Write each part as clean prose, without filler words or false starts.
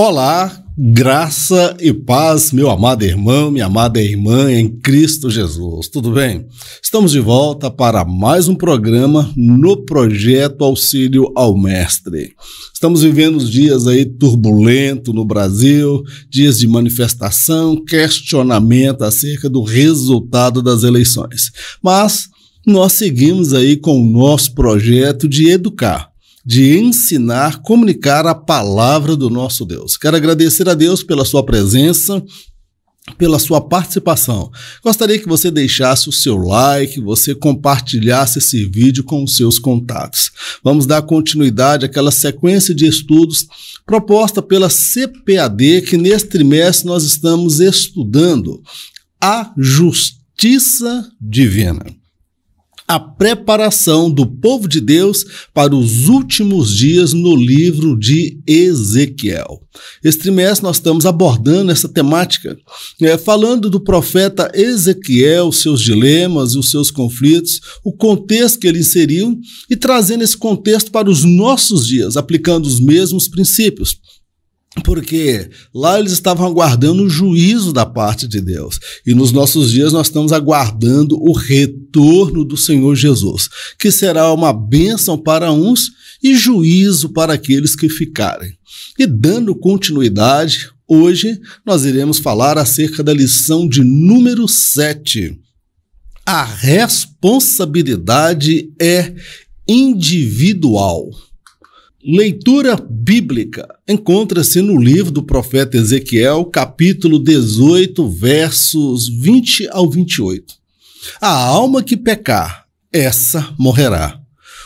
Olá, graça e paz, meu amado irmão, minha amada irmã em Cristo Jesus, tudo bem? Estamos de volta para mais um programa no Projeto Auxílio ao Mestre. Estamos vivendo dias aí turbulentos no Brasil, dias de manifestação, questionamento acerca do resultado das eleições. Mas nós seguimos aí com o nosso projeto de educar, de ensinar, comunicar a palavra do nosso Deus. Quero agradecer a Deus pela sua presença, pela sua participação. Gostaria que você deixasse o seu like, você compartilhasse esse vídeo com os seus contatos. Vamos dar continuidade àquela sequência de estudos proposta pela CPAD, que neste trimestre nós estamos estudando a justiça divina. A preparação do povo de Deus para os últimos dias no livro de Ezequiel. Esse trimestre nós estamos abordando essa temática, falando do profeta Ezequiel, seus dilemas, os seus conflitos, o contexto que ele inseriu e trazendo esse contexto para os nossos dias, aplicando os mesmos princípios. Porque lá eles estavam aguardando o juízo da parte de Deus. E nos nossos dias nós estamos aguardando o retorno do Senhor Jesus, que será uma bênção para uns e juízo para aqueles que ficarem. E dando continuidade, hoje nós iremos falar acerca da lição de número 7. A responsabilidade é individual. Leitura bíblica encontra-se no livro do profeta Ezequiel, capítulo 18, versos 20 ao 28. A alma que pecar, essa morrerá.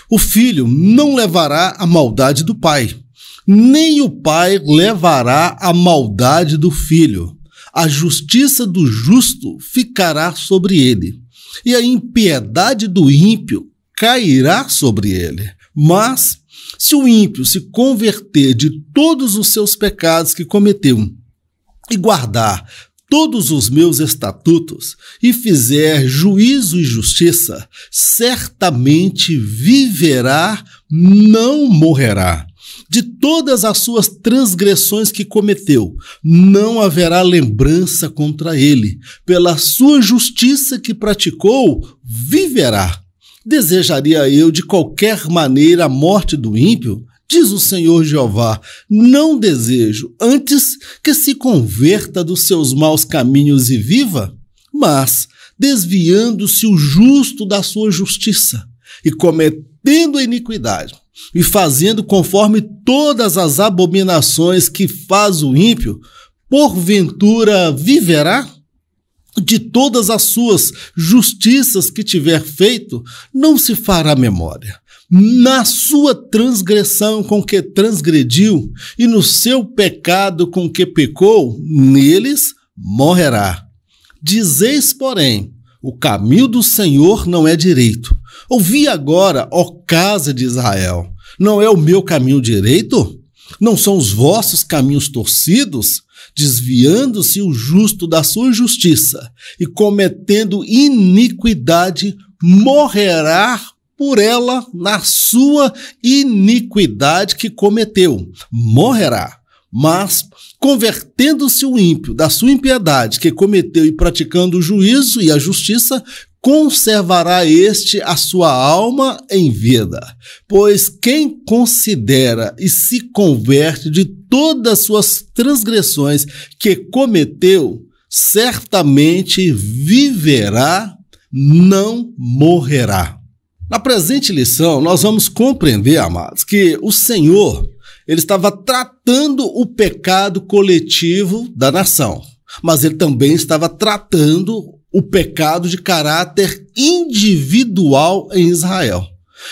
O filho não levará a maldade do pai, nem o pai levará a maldade do filho. A justiça do justo ficará sobre ele, e a impiedade do ímpio cairá sobre ele. Mas se o ímpio se converter de todos os seus pecados que cometeu e guardar todos os meus estatutos e fizer juízo e justiça, certamente viverá, não morrerá. De todas as suas transgressões que cometeu, não haverá lembrança contra ele. Pela sua justiça que praticou, viverá. Desejaria eu de qualquer maneira a morte do ímpio? Diz o Senhor Jeová, não desejo, antes que se converta dos seus maus caminhos e viva, mas desviando-se o justo da sua justiça e cometendo a iniquidade e fazendo conforme todas as abominações que faz o ímpio, porventura viverá? De todas as suas justiças que tiver feito, não se fará memória. Na sua transgressão com que transgrediu e no seu pecado com que pecou, neles morrerá. Dizeis, porém, o caminho do Senhor não é direito. Ouvi agora, ó casa de Israel, não é o meu caminho direito? Não são os vossos caminhos torcidos? Desviando-se o justo da sua justiça e cometendo iniquidade, morrerá por ela na sua iniquidade que cometeu. Morrerá. Mas, convertendo-se o ímpio da sua impiedade que cometeu e praticando o juízo e a justiça, conservará este a sua alma em vida. Pois quem considera e se converte de todas as suas transgressões que cometeu, certamente viverá, não morrerá. Na presente lição, nós vamos compreender, amados, que o Senhor ele estava tratando o pecado coletivo da nação, mas ele também estava tratando o pecado de caráter individual em Israel.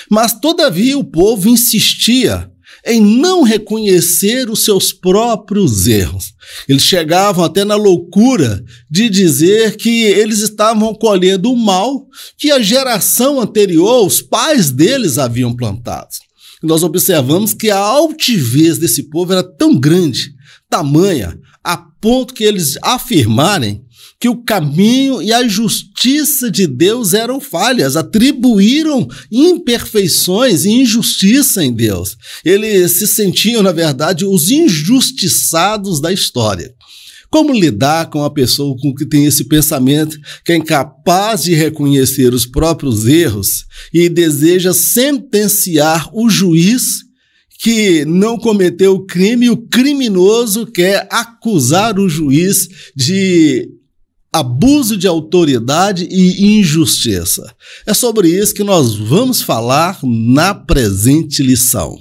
Mas, todavia, o povo insistia em não reconhecer os seus próprios erros. Eles chegavam até na loucura de dizer que eles estavam colhendo o mal que a geração anterior, os pais deles, haviam plantado. Nós observamos que a altivez desse povo era tão grande, tamanha, a ponto que eles afirmarem que o caminho e a justiça de Deus eram falhas, atribuíram imperfeições e injustiça em Deus. Eles se sentiam, na verdade, os injustiçados da história. Como lidar com uma pessoa que tem esse pensamento, que é incapaz de reconhecer os próprios erros e deseja sentenciar o juiz que não cometeu o crime, e o criminoso quer acusar o juiz de abuso de autoridade e injustiça? É sobre isso que nós vamos falar na presente lição.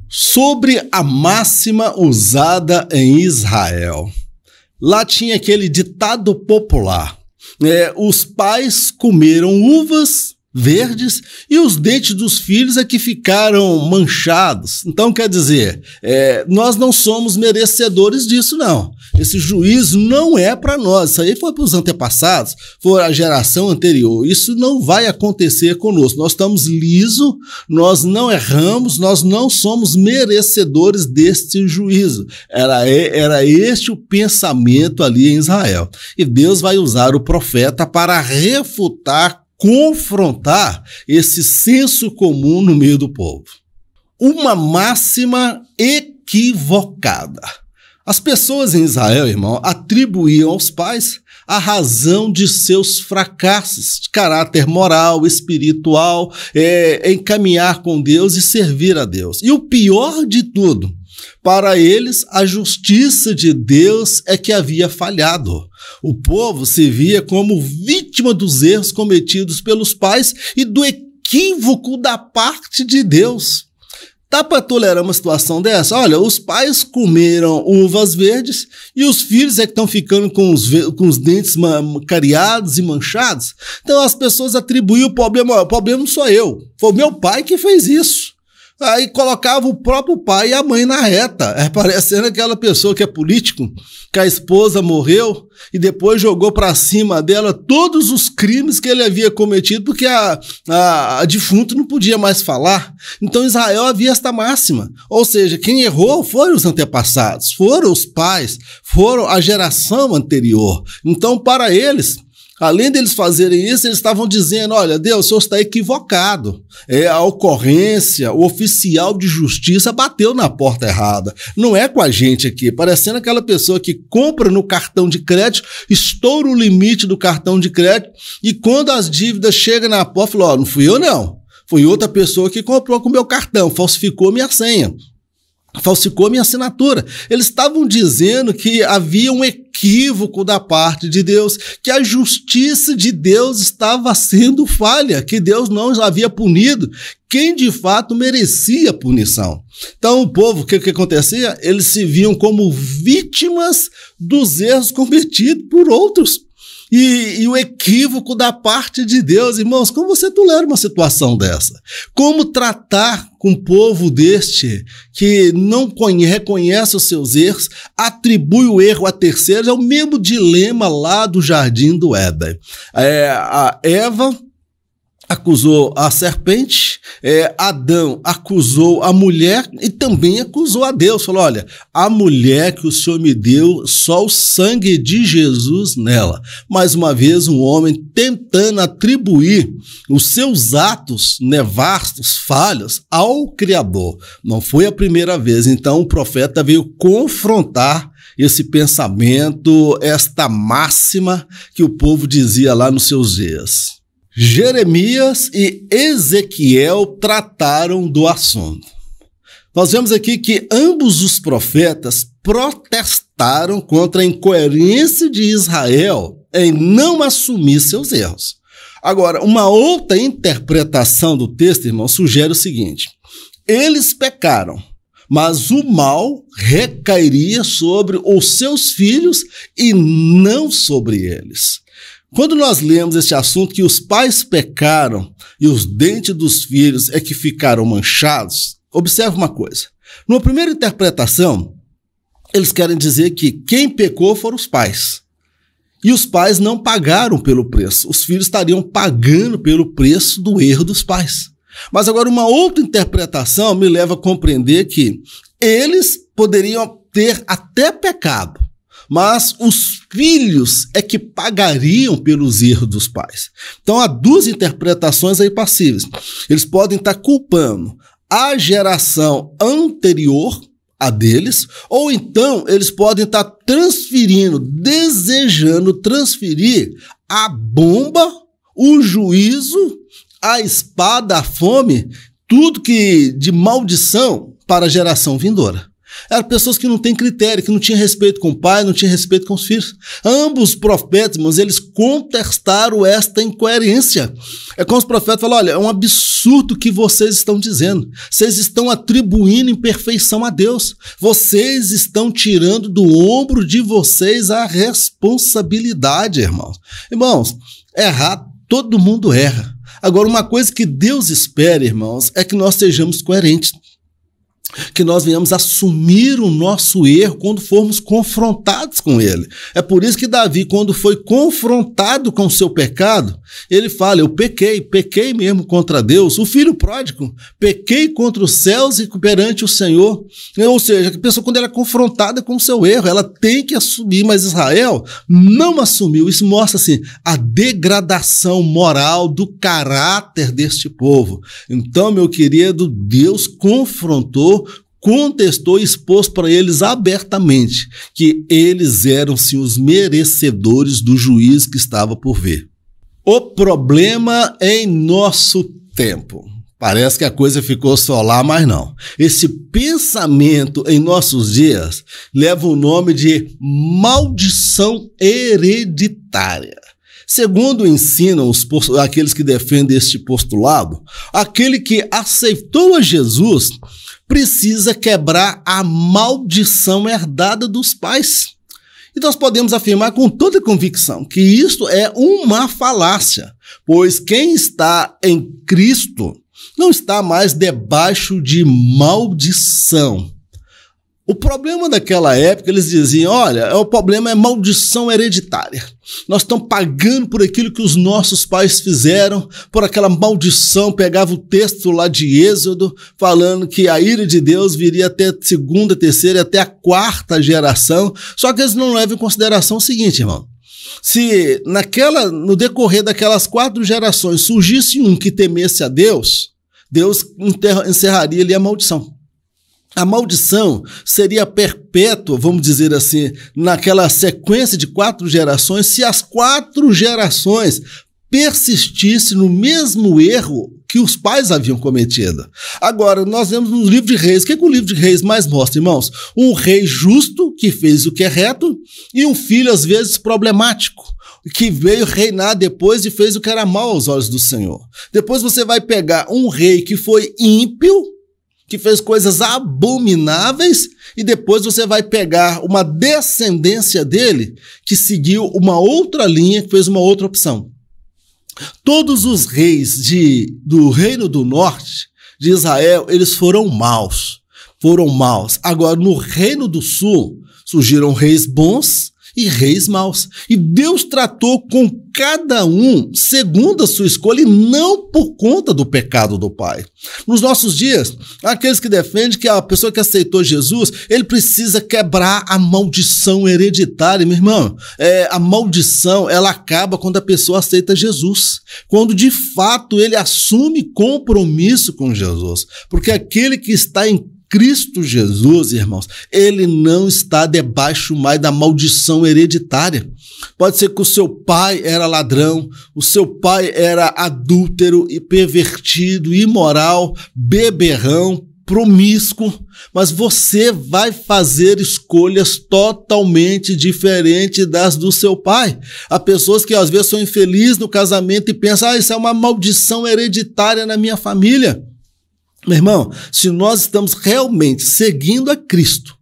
Sobre a máxima usada em Israel. Lá tinha aquele ditado popular, os pais comeram uvas verdes e os dentes dos filhos é que ficaram manchados. Então, quer dizer, nós não somos merecedores disso, não. Esse juízo não é para nós. Isso aí foi para os antepassados, foi a geração anterior. Isso não vai acontecer conosco. Nós estamos lisos, nós não erramos, nós não somos merecedores deste juízo. Era este o pensamento ali em Israel. E Deus vai usar o profeta para refutar, confrontar esse senso comum no meio do povo. Uma máxima equivocada. As pessoas em Israel, irmão, atribuíam aos pais a razão de seus fracassos de caráter moral, espiritual, encaminhar com Deus e servir a Deus. E o pior de tudo, para eles, a justiça de Deus é que havia falhado. O povo se via como vítima dos erros cometidos pelos pais e do equívoco da parte de Deus. Dá para tolerar uma situação dessa? Olha, os pais comeram uvas verdes e os filhos é que estão ficando com os dentes cariados e manchados. Então as pessoas atribuíam o problema não sou eu, foi o meu pai que fez isso. Aí colocava o próprio pai e a mãe na reta, parecendo aquela pessoa que é político, que a esposa morreu e depois jogou para cima dela todos os crimes que ele havia cometido, porque a defunto não podia mais falar. Então Israel havia esta máxima, ou seja, quem errou foram os antepassados, foram os pais, foram a geração anterior. Então para eles, além deles fazerem isso, eles estavam dizendo, olha, Deus, o senhor está equivocado. A ocorrência, o oficial de justiça bateu na porta errada. Não é com a gente aqui, parecendo aquela pessoa que compra no cartão de crédito, estoura o limite do cartão de crédito e quando as dívidas chegam na porta, fala, não fui eu não, foi outra pessoa que comprou com o meu cartão, falsificou minha senha. Falsificou minha assinatura. Eles estavam dizendo que havia um equívoco da parte de Deus, que a justiça de Deus estava sendo falha, que Deus não havia punido quem de fato merecia punição. Então o povo, o que acontecia? Eles se viam como vítimas dos erros cometidos por outros. E o equívoco da parte de Deus, irmãos, como você tolera uma situação dessa? Como tratar com um povo deste que não reconhece os seus erros, atribui o erro a terceiros? É o mesmo dilema lá do Jardim do Éden. A Eva acusou a serpente, Adão acusou a mulher e também acusou a Deus. Falou, olha, a mulher que o Senhor me deu, só o sangue de Jesus nela. Mais uma vez, um homem tentando atribuir os seus atos nefastos, falhos, ao Criador. Não foi a primeira vez. Então o profeta veio confrontar esse pensamento, esta máxima que o povo dizia lá nos seus dias. Jeremias e Ezequiel trataram do assunto. Nós vemos aqui que ambos os profetas protestaram contra a incoerência de Israel em não assumir seus erros. Agora, uma outra interpretação do texto, irmão, sugere o seguinte: eles pecaram, mas o mal recairia sobre os seus filhos e não sobre eles. Quando nós lemos esse assunto que os pais pecaram e os dentes dos filhos é que ficaram manchados, observe uma coisa. Numa primeira interpretação, eles querem dizer que quem pecou foram os pais. E os pais não pagaram pelo preço. Os filhos estariam pagando pelo preço do erro dos pais. Mas agora uma outra interpretação me leva a compreender que eles poderiam ter até pecado, mas os filhos é que pagariam pelos erros dos pais. Então há duas interpretações aí passíveis. Eles podem estar culpando a geração anterior a deles, ou então eles podem estar transferindo, desejando transferir a bomba, o juízo, a espada, a fome, tudo que de maldição para a geração vindoura. Eram pessoas que não têm critério, que não tinham respeito com o pai, não tinham respeito com os filhos. Ambos os profetas, irmãos, eles contestaram esta incoerência. É como os profetas falaram, olha, é um absurdo o que vocês estão dizendo. Vocês estão atribuindo imperfeição a Deus. Vocês estão tirando do ombro de vocês a responsabilidade, irmãos. Irmãos, errar, todo mundo erra. Agora, uma coisa que Deus espera, irmãos, é que nós sejamos coerentes. Que nós venhamos assumir o nosso erro quando formos confrontados com ele. É por isso que Davi, quando foi confrontado com o seu pecado, ele fala, eu pequei mesmo contra Deus. O filho pródigo, pequei contra os céus e perante o Senhor. Ou seja, a pessoa quando ela é confrontada com o seu erro, ela tem que assumir, mas Israel não assumiu. Isso mostra assim, a degradação moral do caráter deste povo. Então, meu querido, Deus confrontou, contestou e expôs para eles abertamente que eles eram sim os merecedores do juízo que estava por vir. O problema em nosso tempo. Parece que a coisa ficou só lá, mas não. Esse pensamento em nossos dias leva o nome de maldição hereditária. Segundo ensinam aqueles que defendem este postulado, aquele que aceitou a Jesus precisa quebrar a maldição herdada dos pais. E nós podemos afirmar com toda convicção que isto é uma falácia, pois quem está em Cristo não está mais debaixo de maldição. O problema daquela época, eles diziam, olha, o problema é maldição hereditária. Nós estamos pagando por aquilo que os nossos pais fizeram, por aquela maldição. Pegava o texto lá de Êxodo, falando que a ira de Deus viria até a segunda, terceira e até a quarta geração. Só que eles não levam em consideração o seguinte, irmão. Se no decorrer daquelas 4 gerações surgisse um que temesse a Deus, Deus encerraria ali a maldição. A maldição seria perpétua, vamos dizer assim, naquela sequência de 4 gerações, se as 4 gerações persistissem no mesmo erro que os pais haviam cometido. Agora, nós vemos no livro de Reis, o que o livro de Reis mais mostra, irmãos? Um rei justo, que fez o que é reto, e um filho, às vezes, problemático, que veio reinar depois e fez o que era mal aos olhos do Senhor. Depois você vai pegar um rei que foi ímpio, que fez coisas abomináveis, e depois você vai pegar uma descendência dele que seguiu uma outra linha, que fez uma outra opção. Todos os reis do Reino do Norte, de Israel, eles foram maus. Agora, no Reino do Sul, surgiram reis bons e reis maus. E Deus tratou com cada um segundo a sua escolha e não por conta do pecado do pai. Nos nossos dias, aqueles que defendem que a pessoa que aceitou Jesus, ele precisa quebrar a maldição hereditária, meu irmão. A maldição, ela acaba quando a pessoa aceita Jesus. Quando de fato ele assume compromisso com Jesus. Porque aquele que está em Cristo Jesus, irmãos, ele não está debaixo mais da maldição hereditária. Pode ser que o seu pai era ladrão, o seu pai era adúltero e pervertido, imoral, beberrão, promíscuo, mas você vai fazer escolhas totalmente diferentes das do seu pai. Há pessoas que às vezes são infelizes no casamento e pensam, isso é uma maldição hereditária na minha família. Meu irmão, se nós estamos realmente seguindo a Cristo,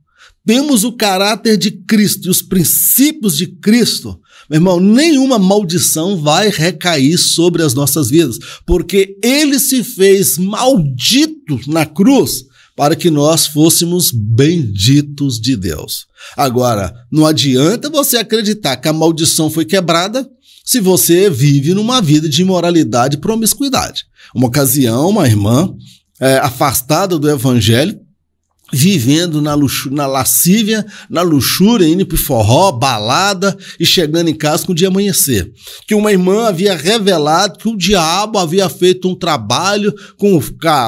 temos o caráter de Cristo e os princípios de Cristo, meu irmão, nenhuma maldição vai recair sobre as nossas vidas, porque ele se fez maldito na cruz para que nós fôssemos benditos de Deus. Agora, não adianta você acreditar que a maldição foi quebrada se você vive numa vida de imoralidade e promiscuidade. Uma ocasião, uma irmã afastada do evangelho, vivendo na lascívia, na luxúria, indo pro forró, balada e chegando em casa com o dia amanhecer. Que uma irmã havia revelado que o diabo havia feito um trabalho com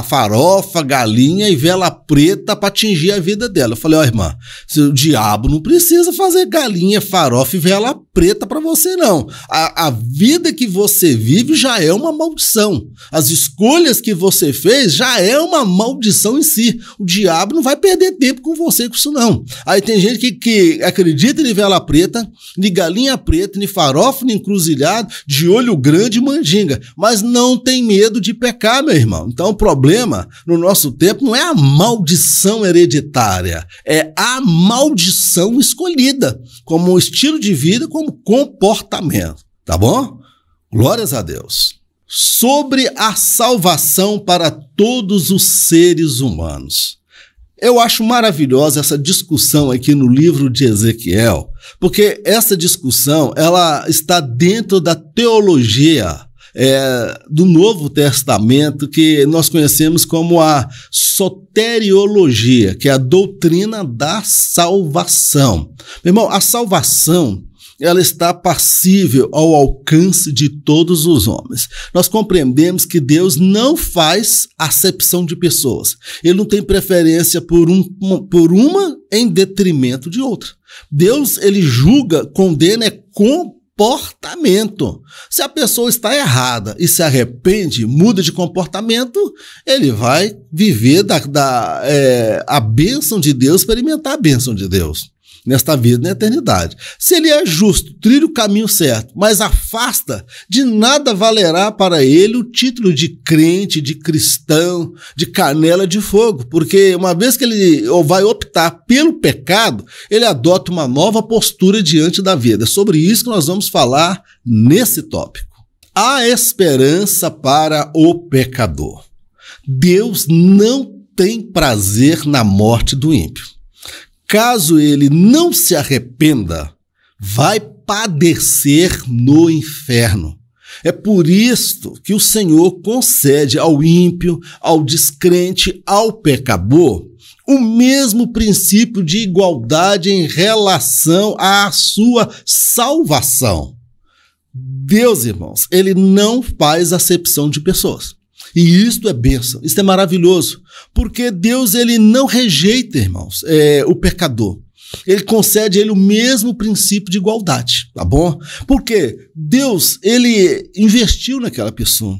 farofa, galinha e vela preta para atingir a vida dela. Eu falei, ó, irmã, o diabo não precisa fazer galinha, farofa e vela preta para você, não. A vida que você vive já é uma maldição. As escolhas que você fez já é uma maldição em si. O diabo não vai perder tempo com você com isso, não. Aí tem gente que acredita em vela preta, de galinha preta, de farofa, de encruzilhado, de olho grande e mandinga, mas não tem medo de pecar, meu irmão. Então o problema no nosso tempo não é a maldição hereditária, é a maldição escolhida, como estilo de vida, como comportamento, tá bom? Glórias a Deus. Sobre a salvação para todos os seres humanos. Eu acho maravilhosa essa discussão aqui no livro de Ezequiel, porque essa discussão ela está dentro da teologia do Novo Testamento, que nós conhecemos como a soteriologia, que é a doutrina da salvação. Meu irmão, a salvação ela está passível ao alcance de todos os homens. Nós compreendemos que Deus não faz acepção de pessoas. Ele não tem preferência por uma em detrimento de outra. Deus, ele julga, condena, comportamento. Se a pessoa está errada e se arrepende, muda de comportamento, ele vai viver a bênção de Deus, experimentar a bênção de Deus nesta vida, na eternidade. Se ele é justo, trilha o caminho certo, mas afasta, de nada valerá para ele o título de crente, de cristão, de canela de fogo, porque uma vez que ele vai optar pelo pecado, ele adota uma nova postura diante da vida. É sobre isso que nós vamos falar nesse tópico. A esperança para o pecador. Deus não tem prazer na morte do ímpio. Caso ele não se arrependa, vai padecer no inferno. É por isso que o Senhor concede ao ímpio, ao descrente, ao pecador, o mesmo princípio de igualdade em relação à sua salvação. Deus, irmãos, ele não faz acepção de pessoas. E isto é bênção, isto é maravilhoso, porque Deus ele não rejeita, irmãos, o pecador. Ele concede a ele o mesmo princípio de igualdade, tá bom? Porque Deus, ele investiu naquela pessoa.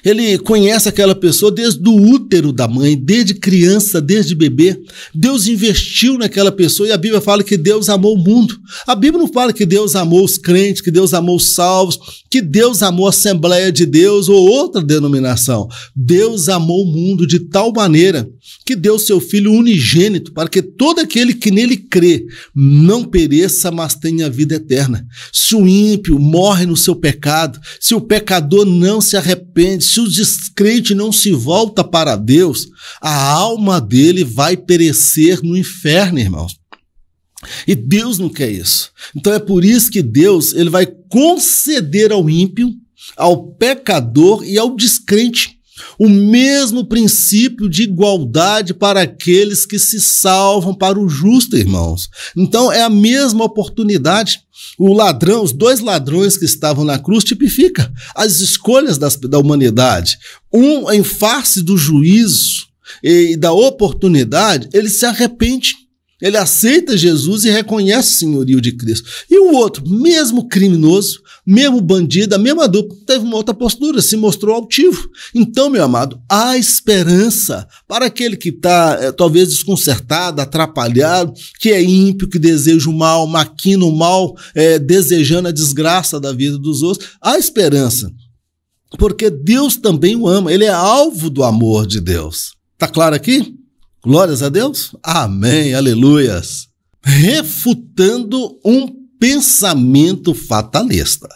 Ele conhece aquela pessoa desde o útero da mãe, desde criança, desde bebê. Deus investiu naquela pessoa e a Bíblia fala que Deus amou o mundo. A Bíblia não fala que Deus amou os crentes, que Deus amou os salvos, que Deus amou a Assembleia de Deus ou outra denominação. Deus amou o mundo de tal maneira que deu seu Filho unigênito para que todo aquele que nele crê não pereça, mas tenha vida eterna. Se o ímpio morre no seu pecado, se o pecador não se arrepende, se o descrente não se volta para Deus, a alma dele vai perecer no inferno, irmãos. E Deus não quer isso. Então é por isso que Deus ele vai conceder ao ímpio, ao pecador e ao descrente o mesmo princípio de igualdade para aqueles que se salvam, para o justo, irmãos. Então é a mesma oportunidade. O ladrão, os dois ladrões que estavam na cruz tipifica as escolhas da humanidade. Um em face do juízo e da oportunidade, ele se arrepende. Ele aceita Jesus e reconhece o senhorio de Cristo. E o outro, mesmo criminoso, mesmo bandido, a mesma dupla, teve uma outra postura, se mostrou altivo. Então, meu amado, há esperança para aquele que está talvez desconcertado, atrapalhado, que é ímpio, que deseja o mal, maquina o mal, desejando a desgraça da vida dos outros. Há esperança, porque Deus também o ama, ele é alvo do amor de Deus. Está claro aqui? Glórias a Deus? Amém, aleluias. Refutando um pensamento fatalista.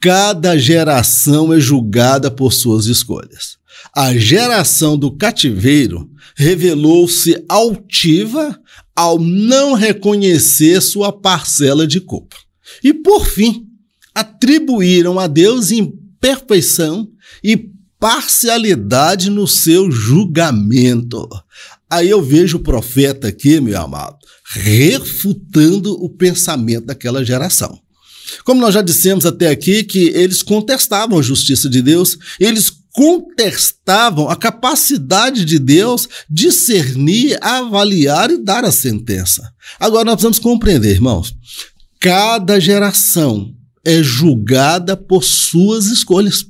Cada geração é julgada por suas escolhas. A geração do cativeiro revelou-se altiva ao não reconhecer sua parcela de culpa. E, por fim, atribuíram a Deus imperfeição e parcialidade no seu julgamento. Aí eu vejo o profeta aqui, meu amado, refutando o pensamento daquela geração. Como nós já dissemos até aqui, que eles contestavam a justiça de Deus, eles contestavam a capacidade de Deus discernir, avaliar e dar a sentença. Agora nós precisamos compreender, irmãos, cada geração é julgada por suas escolhas.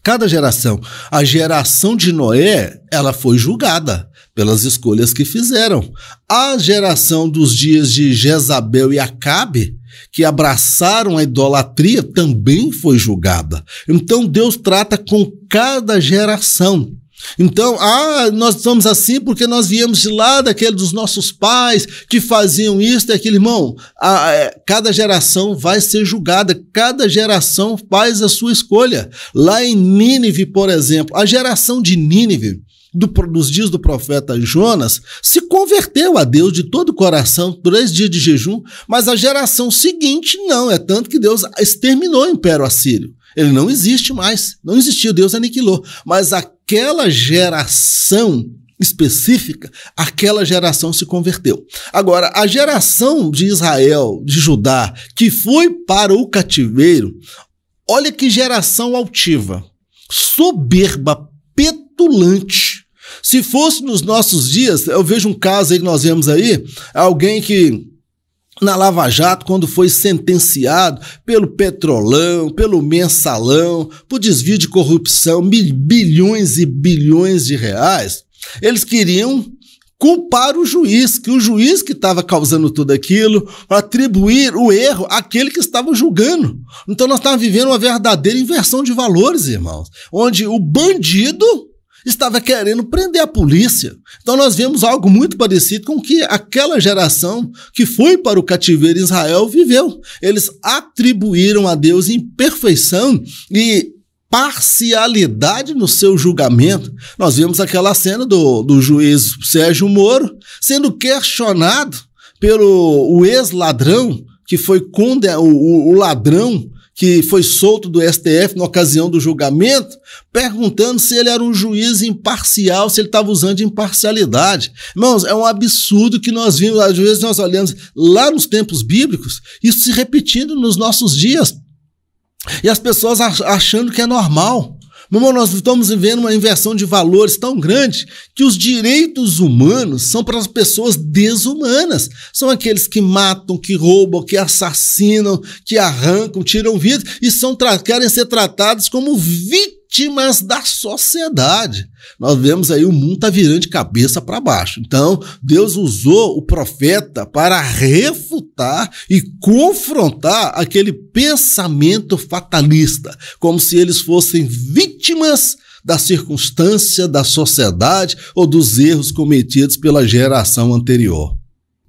Cada geração. A geração de Noé, ela foi julgada pelas escolhas que fizeram. A geração dos dias de Jezabel e Acabe, que abraçaram a idolatria, também foi julgada. Então Deus trata com cada geração. Então, nós somos assim porque nós viemos de lá dos nossos pais que faziam isso e aquilo. Irmão, cada geração vai ser julgada, cada geração faz a sua escolha. Lá em Nínive, por exemplo, a geração de Nínive, dos dias do profeta Jonas, se converteu a Deus de todo o coração, 3 dias de jejum, mas a geração seguinte não, é tanto que Deus exterminou o Império Assírio. Ele não existe mais, não existiu, Deus aniquilou, mas aquela geração específica, aquela geração se converteu. Agora, a geração de Israel, de Judá, que foi para o cativeiro, olha que geração altiva, soberba, petulante. Se fosse nos nossos dias, eu vejo um caso aí que nós vemos aí, alguém que na Lava Jato, quando foi sentenciado pelo Petrolão, pelo Mensalão, por desvio de corrupção, bilhões e bilhões de reais, eles queriam culpar o juiz, que o juiz que estava causando tudo aquilo, atribuir o erro àquele que estava julgando. Então nós estávamos vivendo uma verdadeira inversão de valores, irmãos, onde o bandido estava querendo prender a polícia. Então nós vemos algo muito parecido com o que aquela geração que foi para o cativeiro em Israel viveu. Eles atribuíram a Deus imperfeição e parcialidade no seu julgamento. Nós vemos aquela cena do juiz Sérgio Moro sendo questionado pelo ex-ladrão, que foi o ladrão que foi solto do STF na ocasião do julgamento, perguntando se ele era um juiz imparcial, se ele estava usando de imparcialidade. Irmãos, é um absurdo que nós vimos, às vezes nós olhamos lá nos tempos bíblicos, isso se repetindo nos nossos dias. E as pessoas achando que é normal. Meu irmão, nós estamos vivendo uma inversão de valores tão grande que os direitos humanos são para as pessoas desumanas. São aqueles que matam, que roubam, que assassinam, que arrancam, tiram vidas e querem ser tratados como vítimas da sociedade. Nós vemos aí o mundo está virando de cabeça para baixo. Então, Deus usou o profeta para refutar e confrontar aquele pensamento fatalista, como se eles fossem vítimas da circunstância, da sociedade ou dos erros cometidos pela geração anterior.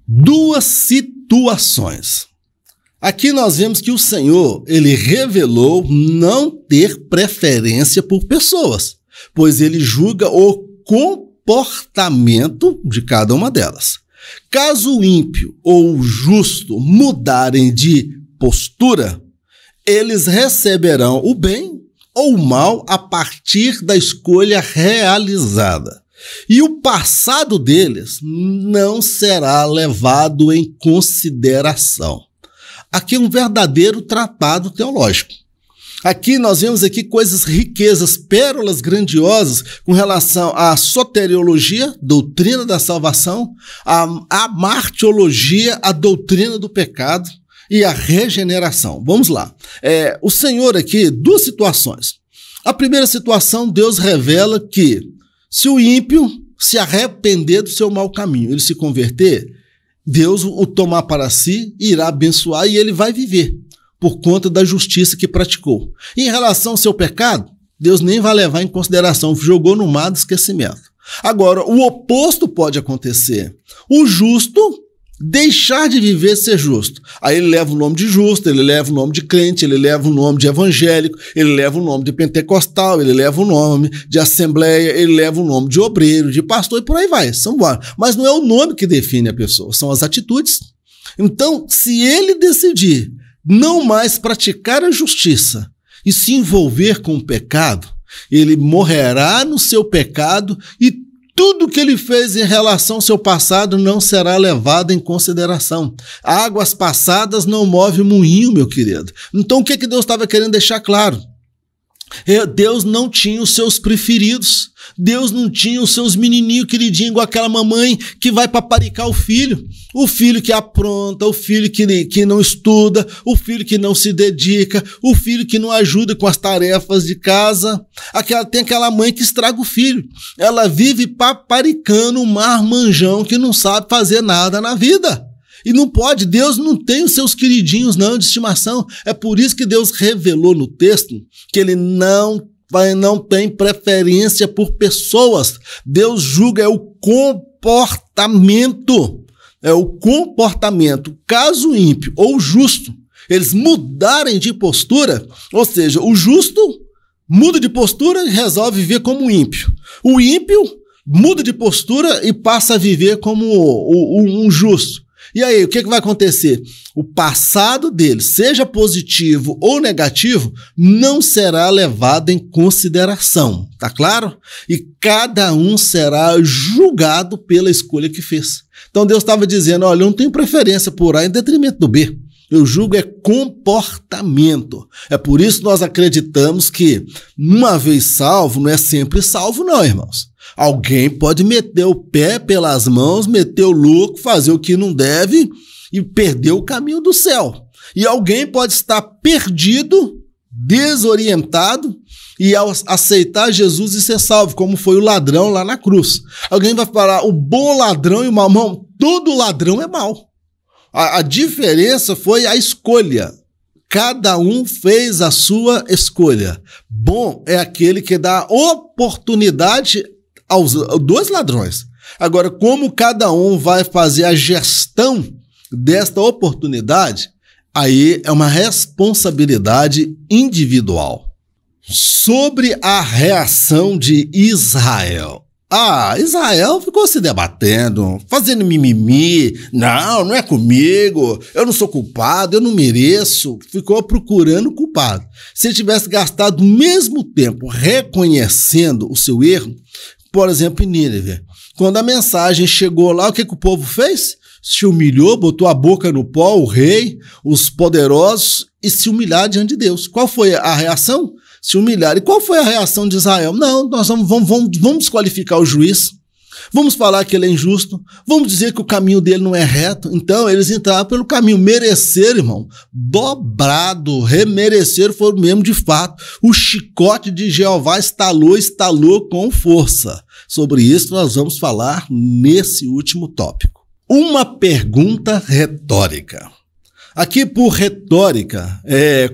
2 situações. Aqui nós vemos que o Senhor, ele revelou não ter preferência por pessoas, pois ele julga o comportamento de cada uma delas. Caso o ímpio ou o justo mudarem de postura, eles receberão o bem ou o mal a partir da escolha realizada. E o passado deles não será levado em consideração. Aqui é um verdadeiro tratado teológico. Aqui nós vemos coisas, riquezas, pérolas grandiosas com relação à soteriologia, doutrina da salvação, à martiologia, a doutrina do pecado e a regeneração. Vamos lá. O Senhor aqui, 2 situações. A primeira situação, Deus revela que se o ímpio se arrepender do seu mau caminho, ele se converter, Deus o tomar para si, irá abençoar e ele vai viver por conta da justiça que praticou. Em relação ao seu pecado, Deus nem vai levar em consideração, jogou no mar do esquecimento. Agora, o oposto pode acontecer. O justo deixar de viver ser justo. Aí ele leva o nome de justo, ele leva o nome de crente, ele leva o nome de evangélico, ele leva o nome de pentecostal, ele leva o nome de assembleia, ele leva o nome de obreiro, de pastor e por aí vai. Mas não é o nome que define a pessoa, são as atitudes. Então, se ele decidir não mais praticar a justiça e se envolver com o pecado, ele morrerá no seu pecado e tudo que ele fez em relação ao seu passado não será levado em consideração. Águas passadas não movem moinho, meu querido. Então o que Deus estava querendo deixar claro? Deus não tinha os seus preferidos. Deus não tinha os seus menininhos queridinhos, igual aquela mamãe que vai paparicar o filho que apronta, o filho que não estuda, o filho que não se dedica, o filho que não ajuda com as tarefas de casa. Tem aquela mãe que estraga o filho. Ela vive paparicando um marmanjão que não sabe fazer nada na vida. E não pode, Deus não tem os seus queridinhos não de estimação. É por isso que Deus revelou no texto que ele não tem preferência por pessoas. Deus julga o comportamento. É o comportamento. Caso o ímpio ou o justo, eles mudarem de postura, ou seja, o justo muda de postura e resolve viver como ímpio. O ímpio muda de postura e passa a viver como um justo. E aí, o que vai acontecer? O passado dele, seja positivo ou negativo, não será levado em consideração, tá claro? E cada um será julgado pela escolha que fez. Então Deus estava dizendo, olha, eu não tenho preferência por A em detrimento do B. Eu julgo é comportamento. É por isso que nós acreditamos que, uma vez salvo, não é sempre salvo não, irmãos. Alguém pode meter o pé pelas mãos, meter o louco, fazer o que não deve e perder o caminho do céu. E alguém pode estar perdido, desorientado e ao aceitar Jesus e ser salvo, como foi o ladrão lá na cruz. Alguém vai falar, o bom ladrão e o mau, não, todo ladrão é mau. A diferença foi a escolha. Cada um fez a sua escolha. Bom é aquele que dá oportunidade aos dois ladrões. Agora, como cada um vai fazer a gestão desta oportunidade, aí é uma responsabilidade individual. Sobre a reação de Israel. Israel ficou se debatendo, fazendo mimimi. Não é comigo, eu não sou culpado, eu não mereço. Ficou procurando culpado. Se ele tivesse gastado o mesmo tempo reconhecendo o seu erro, por exemplo, em Nínive, quando a mensagem chegou lá, o que o povo fez? Se humilhou, botou a boca no pó, o rei, os poderosos, e se humilhar diante de Deus. Qual foi a reação? Se humilhar. E qual foi a reação de Israel? Não, nós vamos desqualificar o juiz, vamos falar que ele é injusto, vamos dizer que o caminho dele não é reto. Então, eles entraram pelo caminho, mereceram, irmão, dobrado, remereceram, foram mesmo de fato. O chicote de Jeová estalou com força. Sobre isso nós vamos falar nesse último tópico. Uma pergunta retórica. Aqui por retórica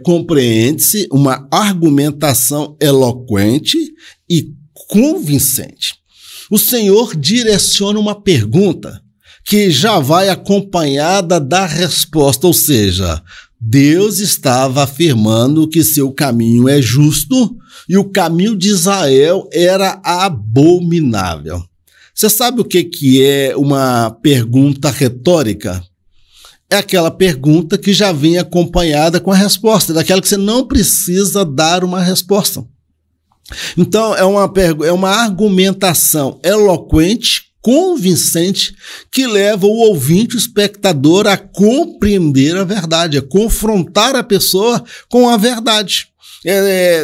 compreende-se uma argumentação eloquente e convincente. O Senhor direciona uma pergunta que já vai acompanhada da resposta, ou seja, Deus estava afirmando que seu caminho é justo e o caminho de Israel era abominável. Você sabe o que é uma pergunta retórica? É aquela pergunta que já vem acompanhada com a resposta, daquela que você não precisa dar uma resposta. Então, é uma argumentação eloquente, convincente, que leva o ouvinte, o espectador, a compreender a verdade, a confrontar a pessoa com a verdade.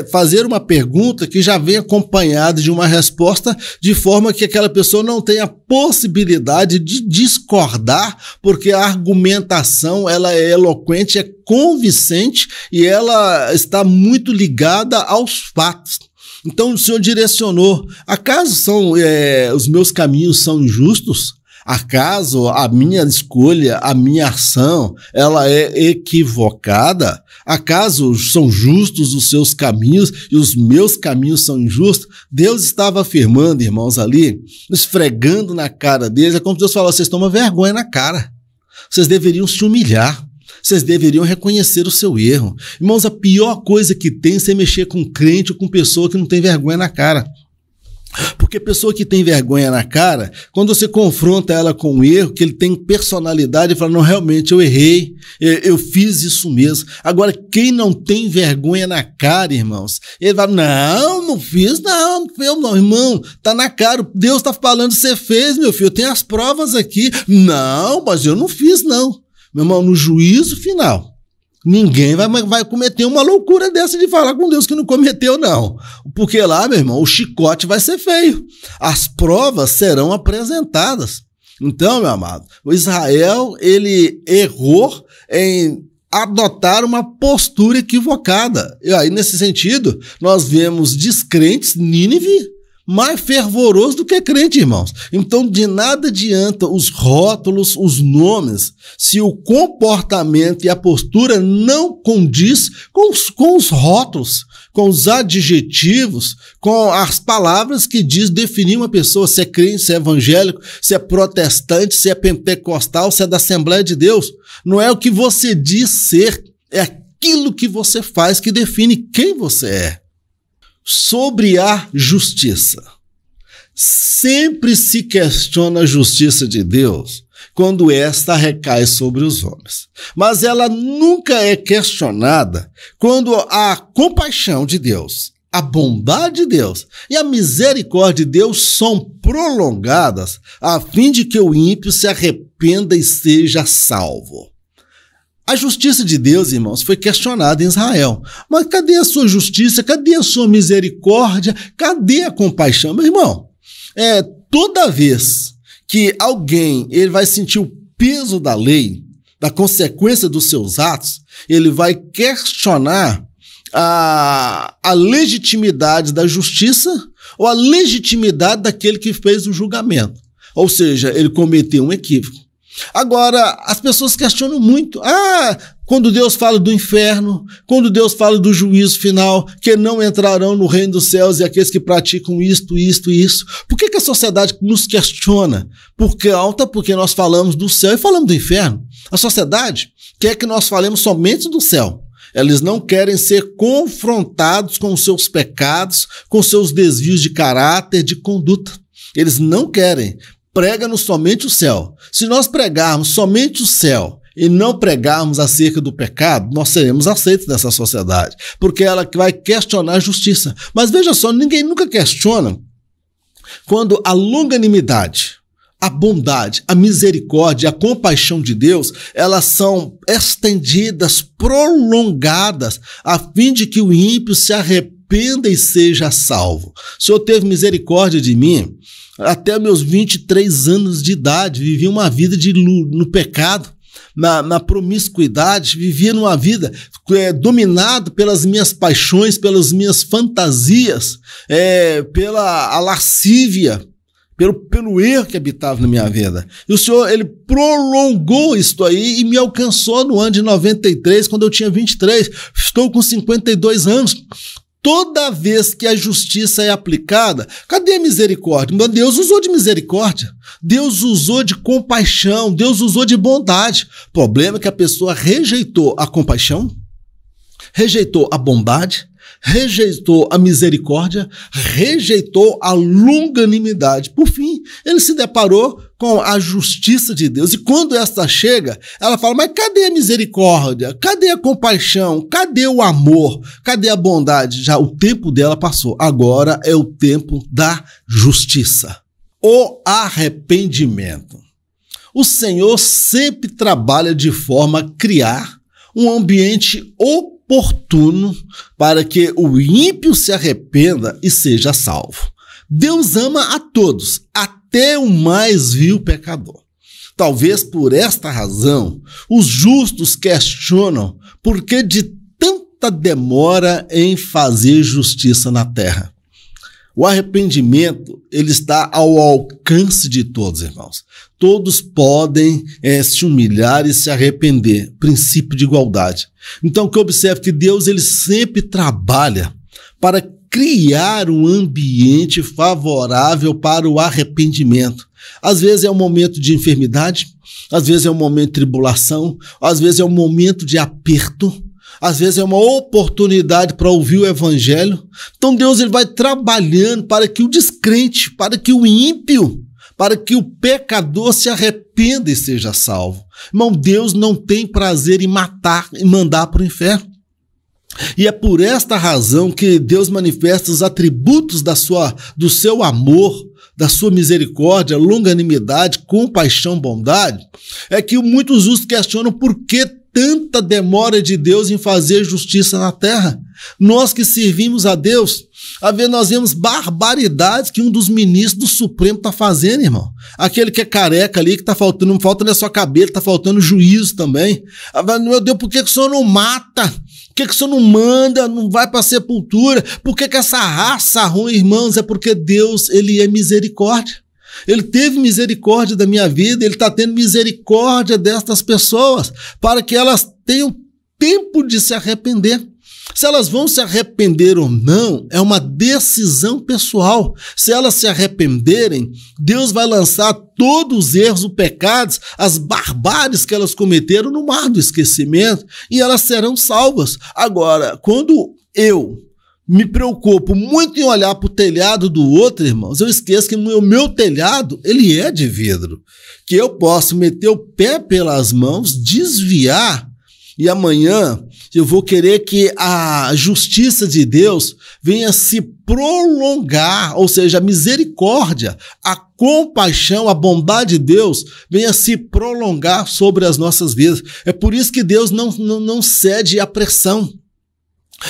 Fazer uma pergunta que já vem acompanhada de uma resposta, de forma que aquela pessoa não tenha possibilidade de discordar, porque a argumentação ela é eloquente, é convincente e ela está muito ligada aos fatos. Então o Senhor direcionou. Acaso os meus caminhos são injustos? Acaso a minha escolha, a minha ação, ela é equivocada? Acaso são justos os seus caminhos e os meus caminhos são injustos? Deus estava afirmando, irmãos, ali, esfregando na cara deles. É como se Deus falasse, vocês tomam vergonha na cara. Vocês deveriam se humilhar. Vocês deveriam reconhecer o seu erro. Irmãos, a pior coisa que tem é você mexer com crente ou com pessoa que não tem vergonha na cara. Porque pessoa que tem vergonha na cara, quando você confronta ela com um erro, que ele tem personalidade, e fala, não, realmente eu errei, eu fiz isso mesmo. Agora, quem não tem vergonha na cara, irmãos, ele fala, não fiz, não, irmão, tá na cara, Deus tá falando, você fez, meu filho, eu tenho as provas aqui. Não, mas eu não fiz, não. Meu irmão, no juízo final, ninguém vai cometer uma loucura dessa de falar com Deus que não cometeu, não. Porque lá, meu irmão, o chicote vai ser feio. As provas serão apresentadas. Então, meu amado, o Israel, ele errou em adotar uma postura equivocada. E aí, nesse sentido, nós vemos descrentes, Nínive, mais fervoroso do que crente, irmãos. Então, de nada adianta os rótulos, os nomes, se o comportamento e a postura não condiz com os rótulos, com os adjetivos, com as palavras que diz definir uma pessoa, se é crente, se é evangélico, se é protestante, se é pentecostal, se é da Assembleia de Deus. Não é o que você diz ser, é aquilo que você faz que define quem você é. Sobre a justiça. Sempre se questiona a justiça de Deus quando esta recai sobre os homens. Mas ela nunca é questionada quando a compaixão de Deus, a bondade de Deus e a misericórdia de Deus são prolongadas a fim de que o ímpio se arrependa e seja salvo. A justiça de Deus, irmãos, foi questionada em Israel. Mas cadê a sua justiça? Cadê a sua misericórdia? Cadê a compaixão? Meu irmão, toda vez que alguém ele vai sentir o peso da lei, da consequência dos seus atos, ele vai questionar a legitimidade da justiça ou a legitimidade daquele que fez o julgamento. Ou seja, ele cometeu um equívoco. Agora, as pessoas questionam muito. Quando Deus fala do inferno, quando Deus fala do juízo final, que não entrarão no reino dos céus e aqueles que praticam isto. Por que a sociedade nos questiona? Porque nós falamos do céu e falamos do inferno. A sociedade quer que nós falemos somente do céu. Eles não querem ser confrontados com os seus pecados, com os seus desvios de caráter, de conduta. Eles não querem. Prega-nos somente o céu. Se nós pregarmos somente o céu e não pregarmos acerca do pecado, nós seremos aceitos dessa sociedade, porque ela vai questionar a justiça. Mas veja só, ninguém nunca questiona quando a longanimidade, a bondade, a misericórdia, a compaixão de Deus, elas são estendidas, prolongadas, a fim de que o ímpio se arrependa e seja salvo. O Senhor teve misericórdia de mim. Até meus 23 anos de idade, vivia uma vida no pecado, na promiscuidade, vivia numa vida dominado pelas minhas paixões, pelas minhas fantasias, pela lascívia, pelo erro que habitava na minha vida. E o Senhor, ele prolongou isso aí e me alcançou no ano de 93, quando eu tinha 23. Estou com 52 anos. Toda vez que a justiça é aplicada, cadê a misericórdia? Mas Deus usou de misericórdia, Deus usou de compaixão, Deus usou de bondade. O problema é que a pessoa rejeitou a compaixão, rejeitou a bondade, rejeitou a misericórdia, rejeitou a longanimidade. Por fim, ele se deparou com a justiça de Deus. E quando esta chega, ela fala, mas cadê a misericórdia? Cadê a compaixão? Cadê o amor? Cadê a bondade? Já o tempo dela passou. Agora é o tempo da justiça. O arrependimento. O Senhor sempre trabalha de forma a criar um ambiente oportuno para que o ímpio se arrependa e seja salvo. Deus ama a todos, até o mais vil pecador. Talvez por esta razão, os justos questionam por que de tanta demora em fazer justiça na terra. O arrependimento, ele está ao alcance de todos, irmãos. Todos podem se humilhar e se arrepender. Princípio de igualdade. Então, que eu observo que Deus, ele sempre trabalha para criar um ambiente favorável para o arrependimento. Às vezes é um momento de enfermidade, às vezes é um momento de tribulação, às vezes é um momento de aperto, às vezes é uma oportunidade para ouvir o evangelho. Então Deus ele vai trabalhando para que o descrente, para que o ímpio, para que o pecador se arrependa e seja salvo. Irmão, Deus não tem prazer em matar e mandar para o inferno. E é por esta razão que Deus manifesta os atributos do seu amor, da sua misericórdia, longanimidade, compaixão, bondade. É que muitos justos questionam por que tanta demora de Deus em fazer justiça na terra. Nós que servimos a Deus, nós vemos barbaridades que um dos ministros do Supremo está fazendo, irmão. Aquele que é careca ali, que está faltando, não falta na sua cabeça, está faltando juízo também. Meu Deus, por que o senhor não mata? Por que o senhor não manda, não vai para a sepultura? Por que essa raça ruim, irmãos? É porque Deus, ele é misericórdia. Ele teve misericórdia da minha vida, ele está tendo misericórdia destas pessoas, para que elas tenham tempo de se arrepender. Se elas vão se arrepender ou não, é uma decisão pessoal. Se elas se arrependerem, Deus vai lançar todos os erros, os pecados, as barbáries que elas cometeram no mar do esquecimento e elas serão salvas. Agora, quando eu me preocupo muito em olhar para o telhado do outro, irmãos, eu esqueço que o meu telhado, ele é de vidro, que eu posso meter o pé pelas mãos, desviar, e amanhã eu vou querer que a justiça de Deus venha se prolongar, ou seja, a misericórdia, a compaixão, a bondade de Deus venha se prolongar sobre as nossas vidas. É por isso que Deus não cede à pressão.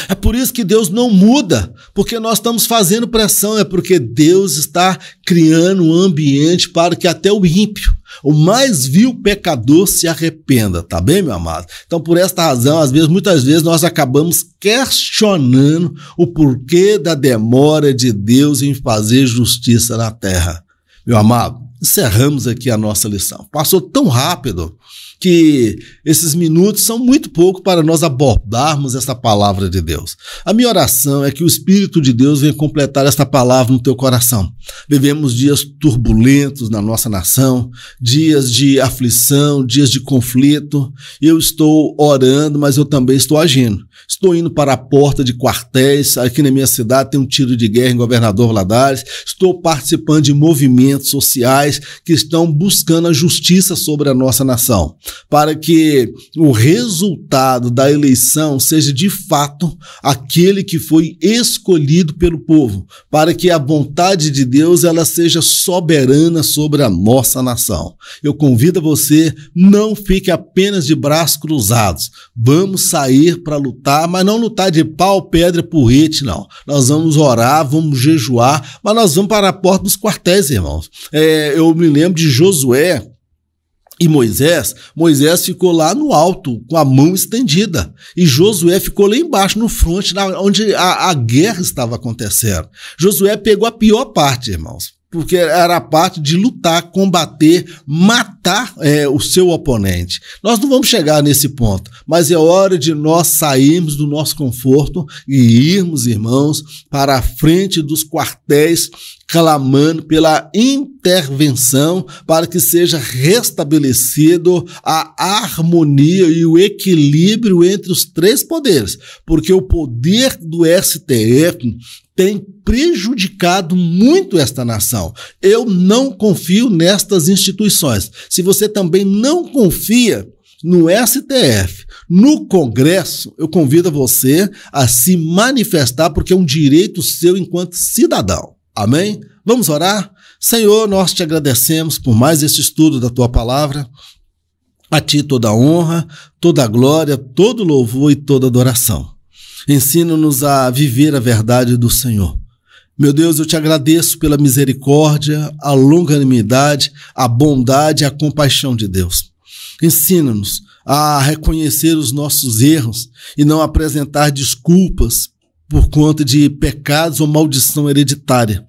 É por isso que Deus não muda, porque nós estamos fazendo pressão, é porque Deus está criando um ambiente para que até o ímpio, o mais vil pecador se arrependa, tá bem, meu amado? Então, por esta razão, muitas vezes nós acabamos questionando o porquê da demora de Deus em fazer justiça na terra. Meu amado, encerramos aqui a nossa lição. Passou tão rápido que esses minutos são muito pouco para nós abordarmos essa palavra de Deus. A minha oração é que o Espírito de Deus venha completar esta palavra no teu coração. Vivemos dias turbulentos na nossa nação, dias de aflição, dias de conflito. Eu estou orando, mas eu também estou agindo. Estou indo para a porta de quartéis, aqui na minha cidade tem um tiro de guerra em Governador Valadares. Estou participando de movimentos sociais que estão buscando a justiça sobre a nossa nação, para que o resultado da eleição seja de fato aquele que foi escolhido pelo povo, para que a vontade de Deus ela seja soberana sobre a nossa nação. Eu convido você, não fique apenas de braços cruzados. Vamos sair para lutar, mas não lutar de pau, pedra, porrete, não. Nós vamos orar, vamos jejuar, mas nós vamos para a porta dos quartéis, irmãos. Eu me lembro de Josué e Moisés ficou lá no alto, com a mão estendida, e Josué ficou lá embaixo, no fronte, onde a guerra estava acontecendo. Josué pegou a pior parte, irmãos, porque era a parte de lutar, combater, matar o seu oponente. Nós não vamos chegar nesse ponto, mas é hora de nós sairmos do nosso conforto e irmos, irmãos, para a frente dos quartéis, clamando pela intervenção para que seja restabelecido a harmonia e o equilíbrio entre os três poderes, porque o poder do STF tem prejudicado muito esta nação. Eu não confio nestas instituições. Se você também não confia no STF, no Congresso, eu convido você a se manifestar, porque é um direito seu enquanto cidadão. Amém? Vamos orar? Senhor, nós te agradecemos por mais esse estudo da tua palavra. A ti toda a honra, toda a glória, todo louvor e toda adoração. Ensina-nos a viver a verdade do Senhor. Meu Deus, eu te agradeço pela misericórdia, a longanimidade, a bondade e a compaixão de Deus. Ensina-nos a reconhecer os nossos erros e não apresentar desculpas por conta de pecados ou maldição hereditária,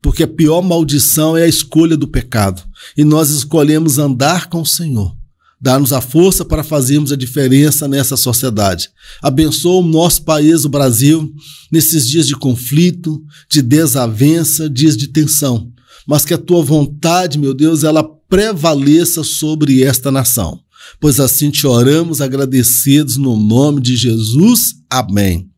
porque a pior maldição é a escolha do pecado, e nós escolhemos andar com o Senhor. Dá-nos a força para fazermos a diferença nessa sociedade. Abençoa o nosso país, o Brasil, nesses dias de conflito, de desavença, dias de tensão, mas que a tua vontade, meu Deus, ela prevaleça sobre esta nação. pois assim te oramos agradecidos no nome de Jesus. Amém.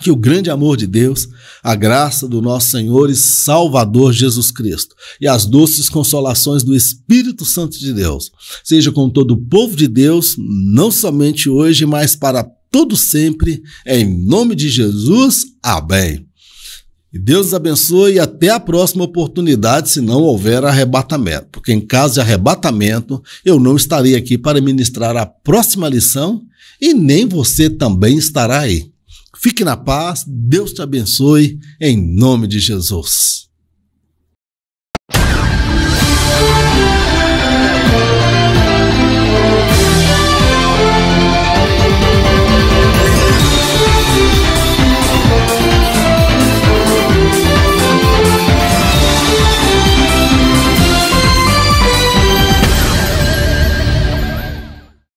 Que o grande amor de Deus, a graça do nosso Senhor e Salvador Jesus Cristo e as doces consolações do Espírito Santo de Deus seja com todo o povo de Deus, não somente hoje, mas para todo sempre, em nome de Jesus. Amém. E Deus os abençoe e até a próxima oportunidade, se não houver arrebatamento, porque em caso de arrebatamento, eu não estarei aqui para ministrar a próxima lição e nem você também estará aí. Fique na paz, Deus te abençoe, em nome de Jesus.